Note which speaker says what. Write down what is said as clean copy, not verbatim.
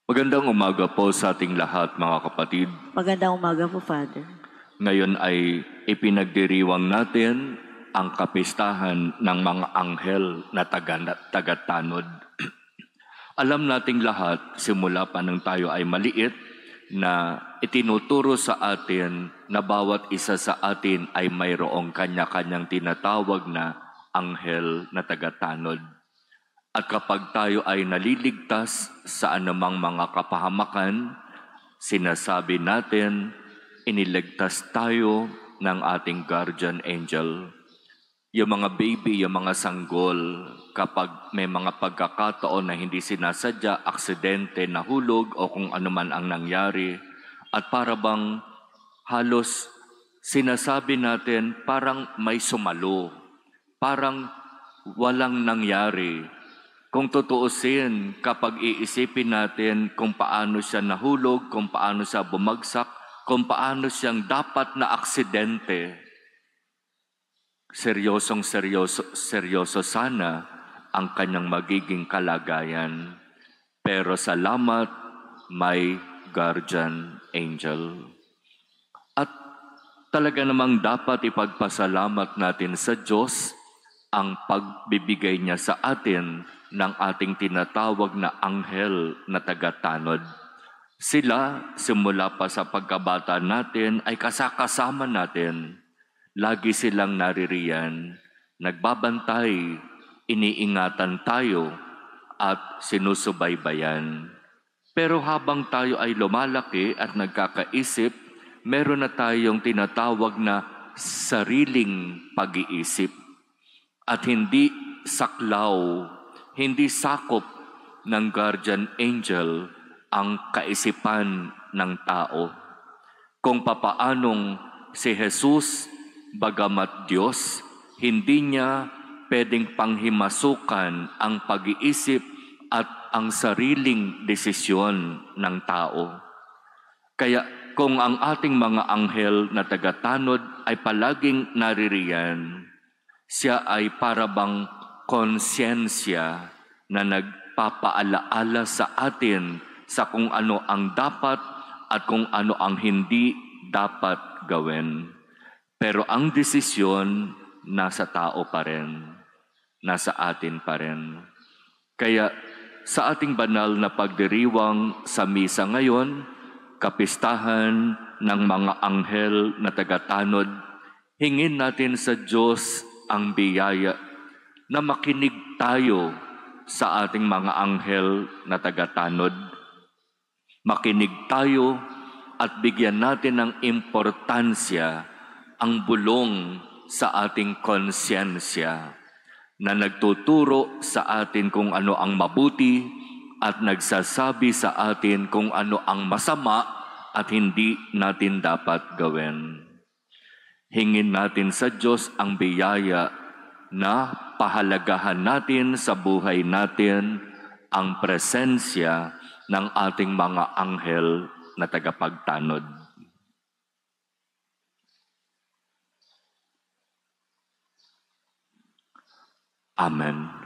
Speaker 1: Magandang umaga po sa ating lahat, mga kapatid.
Speaker 2: Magandang umaga po, Father.
Speaker 1: Ngayon ay ipinagdiriwang natin ang kapistahan ng mga anghel na tagatanod. Alam nating lahat, simula pa nang tayo ay maliit, na itinuturo sa atin na bawat isa sa atin ay mayroong kanya-kanyang tinatawag na anghel na tagatanod. At kapag tayo ay naliligtas sa anumang mga kapahamakan, sinasabi natin, iniligtas tayo ng ating guardian angel. Yung mga baby, yung mga sanggol, kapag may mga pagkakataon na hindi sinasadya, aksidente, nahulog o kung ano man ang nangyari, at para bang halos sinasabi natin parang may sumalo, parang walang nangyari. Kung tutuusin, kapag iisipin natin kung paano siya nahulog, kung paano siya bumagsak, kung paano siyang dapat na aksidente, seryoso sana ang kanyang magiging kalagayan. Pero salamat, may guardian angel. At talaga namang dapat ipagpasalamat natin sa Diyos ang pagbibigay niya sa atin ng ating tinatawag na anghel na tagatanod. Sila, simula pa sa pagkabata natin, ay kasakasama natin. Lagi silang naririyan, nagbabantay, iniingatan tayo, at sinusubaybayan. Pero habang tayo ay lumalaki at nagkakaisip, meron na tayong tinatawag na sariling pag-iisip. At hindi saklaw, hindi sakop ng guardian angel ang kaisipan ng tao. Kung papaanong si Jesus, bagamat Diyos, hindi niya pwedeng panghimasukan ang pag-iisip at ang sariling desisyon ng tao. Kaya kung ang ating mga anghel na tagatanod ay palaging naririyan, siya ay parabang konsyensya na nagpapaalaala sa atin sa kung ano ang dapat at kung ano ang hindi dapat gawin. Pero ang desisyon nasa tao pa rin, nasa atin pa rin. Kaya sa ating banal na pagdiriwang sa misa ngayon, kapistahan ng mga anghel na tagatanod, hingin natin sa Diyos ang biyaya na makinig tayo sa ating mga anghel na tagatanod. Makinig tayo at bigyan natin ng importansya ang bulong sa ating konsyensya na nagtuturo sa atin kung ano ang mabuti at nagsasabi sa atin kung ano ang masama at hindi natin dapat gawin. Hingin natin sa Diyos ang biyaya na pahalagahan natin sa buhay natin ang presensya ng ating mga anghel na tagapagtanod. Amen.